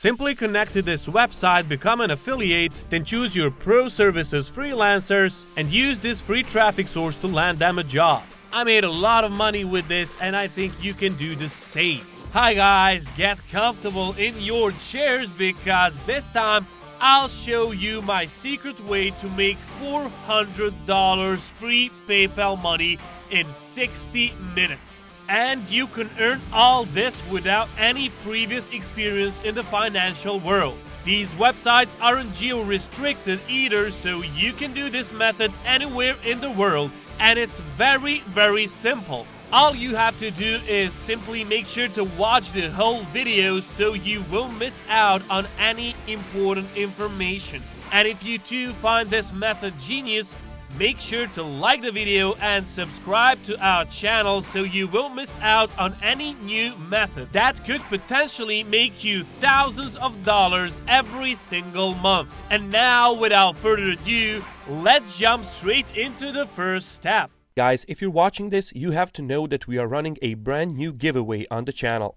Simply connect to this website, become an affiliate, then choose your Pro Services freelancers and use this free traffic source to land them a job. I made a lot of money with this and I think you can do the same. Hi guys, get comfortable in your chairs because this time I'll show you my secret way to make $400 free PayPal money in 60 minutes. And you can earn all this without any previous experience in the financial world. These websites aren't geo-restricted either, so you can do this method anywhere in the world, and it's very, very simple. All you have to do is simply make sure to watch the whole video so you won't miss out on any important information. And if you too find this method genius, make sure to like the video and subscribe to our channel so you won't miss out on any new method that could potentially make you thousands of dollars every single month. And now, without further ado, let's jump straight into the first step. Guys, if you're watching this, you have to know that we are running a brand new giveaway on the channel.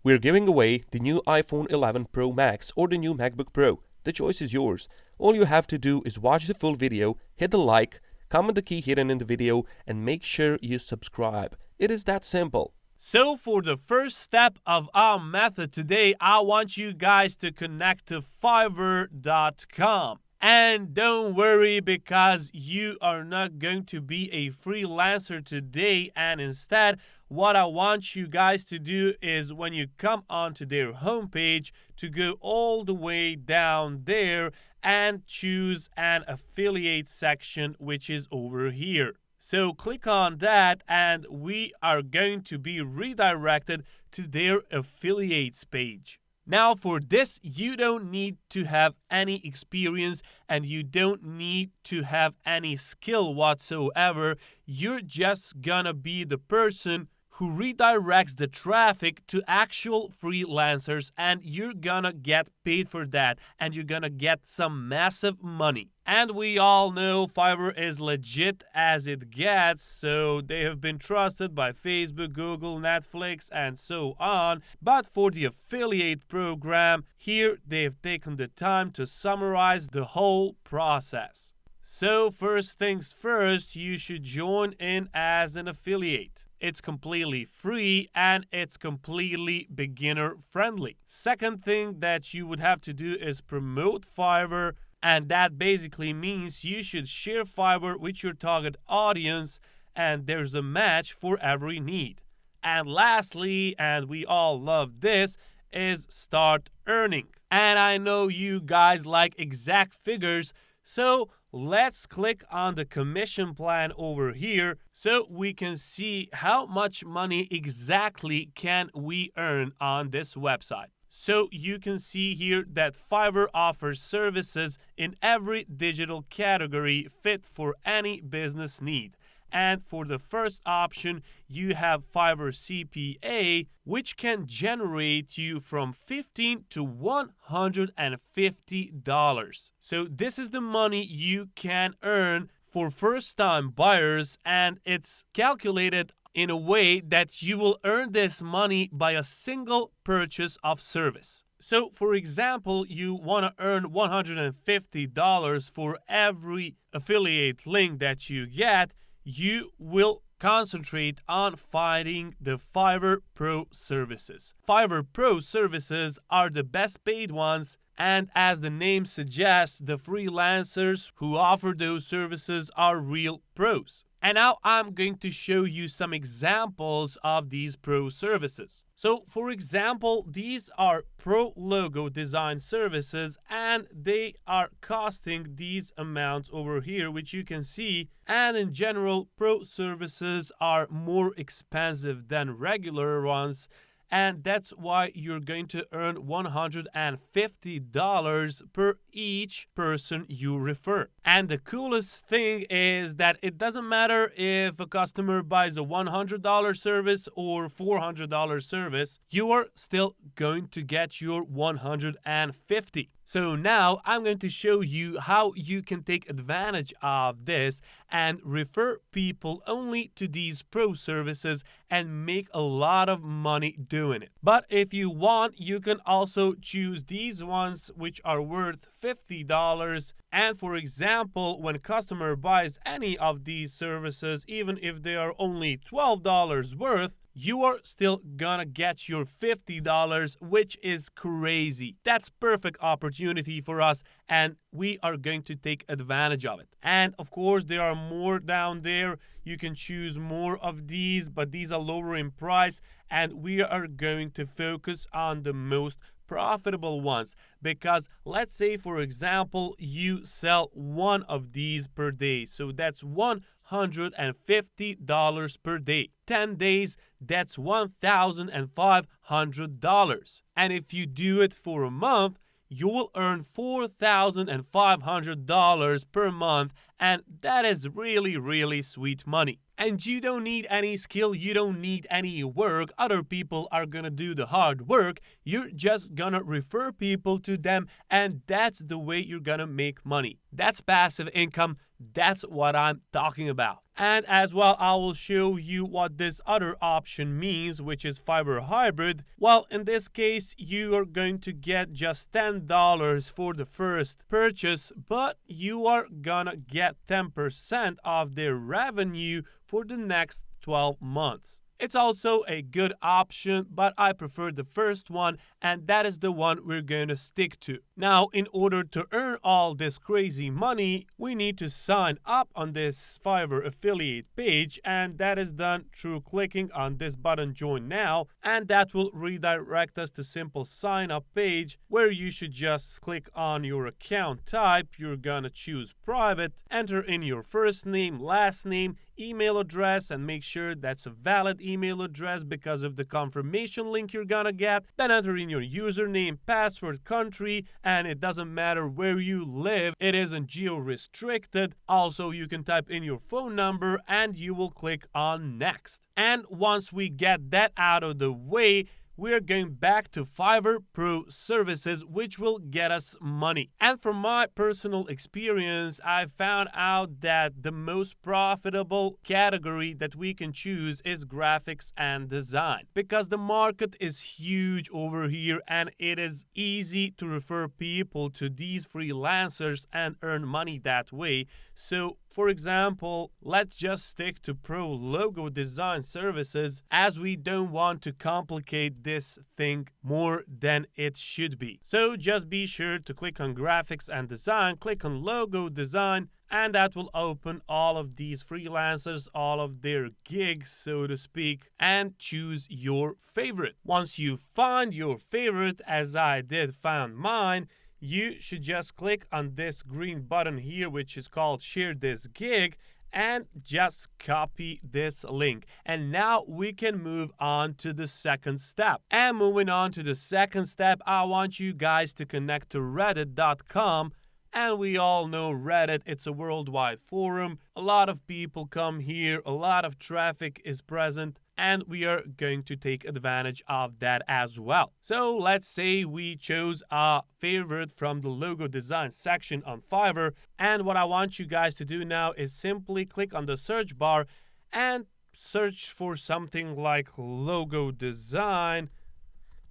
We're giving away the new iPhone 11 Pro Max or the new MacBook Pro. The choice is yours. All you have to do is watch the full video, hit the like, comment the key hidden in the video, and make sure you subscribe. It is that simple. So for the first step of our method today, I want you guys to connect to Fiverr.com. And don't worry, because you are not going to be a freelancer today, and instead what I want you guys to do is when you come onto their homepage to go all the way down there and choose an affiliate section, which is over here. So click on that and we are going to be redirected to their affiliates page. Now for this, you don't need to have any experience and you don't need to have any skill whatsoever. You're just gonna be the person who redirects the traffic to actual freelancers, and you're gonna get paid for that, and you're gonna get some massive money. And we all know Fiverr is legit as it gets, so they have been trusted by Facebook, Google, Netflix, and so on. But for the affiliate program, here they've taken the time to summarize the whole process. So first things first, you should join in as an affiliate. It's completely free and it's completely beginner friendly. Second thing that you would have to do is promote Fiverr, and that basically means you should share Fiverr with your target audience, and there's a match for every need. And lastly, and we all love this, is start earning. And I know you guys like exact figures, so let's click on the commission plan over here so we can see how much money exactly can we earn on this website. So you can see here that Fiverr offers services in every digital category fit for any business need. And for the first option, you have Fiverr CPA, which can generate you from $15 to $150. So this is the money you can earn for first-time buyers, and it's calculated in a way that you will earn this money by a single purchase of service. So, for example, you want to earn $150 for every affiliate link that you get. You will concentrate on finding the Fiverr Pro Services. Fiverr Pro Services are the best paid ones, and as the name suggests, the freelancers who offer those services are real pros. And now I'm going to show you some examples of these pro services. So for example, these are pro logo design services, and they are costing these amounts over here, which you can see. And in general, pro services are more expensive than regular ones. And that's why you're going to earn $150 per each person you refer. And the coolest thing is that it doesn't matter if a customer buys a $100 service or $400 service, you are still going to get your $150. So now I'm going to show you how you can take advantage of this and refer people only to these pro services and make a lot of money doing it. But if you want, you can also choose these ones which are worth $50. And for example, when a customer buys any of these services, even if they are only $12 worth, you are still gonna get your $50, which is crazy. That's perfect opportunity for us, and we are going to take advantage of it. And of course, there are more down there. You can choose more of these, but these are lower in price, and we are going to focus on the most profitable ones, because let's say, for example, you sell one of these per day, so that's $150 per day. 10 days, that's $1,500. And if you do it for a month, you will earn $4,500 per month, and that is really, really sweet money. And you don't need any skill, you don't need any work. Other people are gonna do the hard work. You're just gonna refer people to them, and that's the way you're gonna make money. That's passive income. That's what I'm talking about. And as well, I will show you what this other option means, which is Fiverr Hybrid. Well, in this case, you are going to get just $10 for the first purchase, but you are gonna get 10% of their revenue for the next 12 months. It's also a good option, but I prefer the first one, and that is the one we're going to stick to. Now, in order to earn all this crazy money, we need to sign up on this Fiverr affiliate page, and that is done through clicking on this button, Join Now, and that will redirect us to simple sign up page where you should just click on your account type. You're gonna choose private, enter in your first name, last name, email address, and make sure that's a valid email address because of the confirmation link you're gonna get. Then enter in your username, password, country, and it doesn't matter where you live. It isn't geo-restricted. Also, you can type in your phone number and you will click on next. And once we get that out of the way, we're going back to Fiverr Pro Services, which will get us money. And from my personal experience, I found out that the most profitable category that we can choose is graphics and design, because the market is huge over here and it is easy to refer people to these freelancers and earn money that way. So, for example, let's just stick to pro logo design services, as we don't want to complicate this thing more than it should be. So just be sure to click on graphics and design, click on logo design, and that will open all of these freelancers, all of their gigs, so to speak, and choose your favorite. Once you find your favorite, as I did find mine, you should just click on this green button here, which is called Share This Gig, and just copy this link. And now we can move on to the second step. And moving on to the second step, I want you guys to connect to Reddit.com. And we all know Reddit, it's a worldwide forum. A lot of people come here, a lot of traffic is present, and we are going to take advantage of that as well. So let's say we chose a favorite from the logo design section on Fiverr, and what I want you guys to do now is simply click on the search bar and search for something like logo design,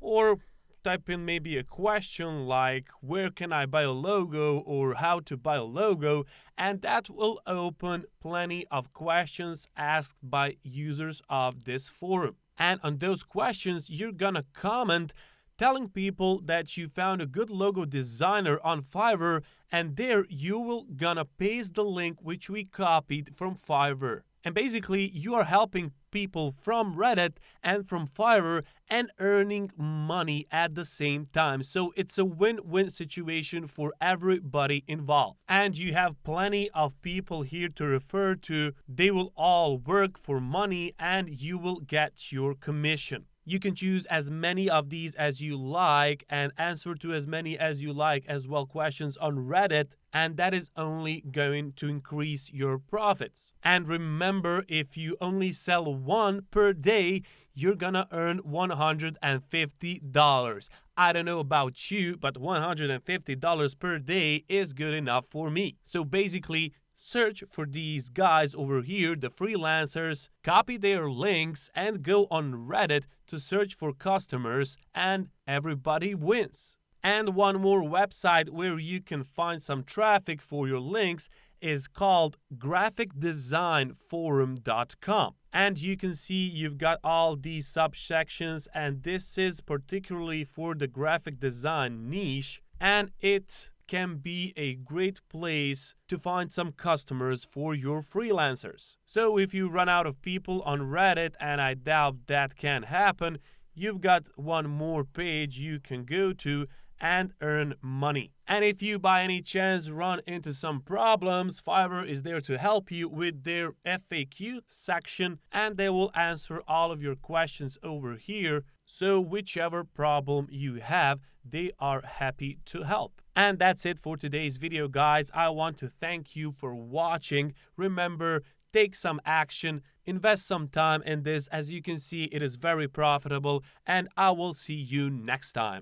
or type in maybe a question like where can I buy a logo or how to buy a logo, and that will open plenty of questions asked by users of this forum. And on those questions, you're gonna comment telling people that you found a good logo designer on Fiverr, and there you will gonna paste the link which we copied from Fiverr. And basically, you are helping people from Reddit and from Fiverr and earning money at the same time. So it's a win-win situation for everybody involved. And you have plenty of people here to refer to. They will all work for money and you will get your commission. You can choose as many of these as you like and answer to as many as you like as well questions on Reddit, and that is only going to increase your profits. And remember, if you only sell one per day, you're gonna earn $150. I don't know about you, but $150 per day is good enough for me. So basically, search for these guys over here, the freelancers, copy their links, and go on Reddit to search for customers, and everybody wins. And one more website where you can find some traffic for your links is called graphicdesignforum.com. And you can see you've got all these subsections, and this is particularly for the graphic design niche, and it can be a great place to find some customers for your freelancers. So if you run out of people on Reddit, and I doubt that can happen, you've got one more page you can go to and earn money. And if you by any chance run into some problems, Fiverr is there to help you with their FAQ section, and they will answer all of your questions over here. So whichever problem you have, they are happy to help. And that's it for today's video, guys. I want to thank you for watching. Remember, take some action, invest some time in this. As you can see, it is very profitable, and I will see you next time.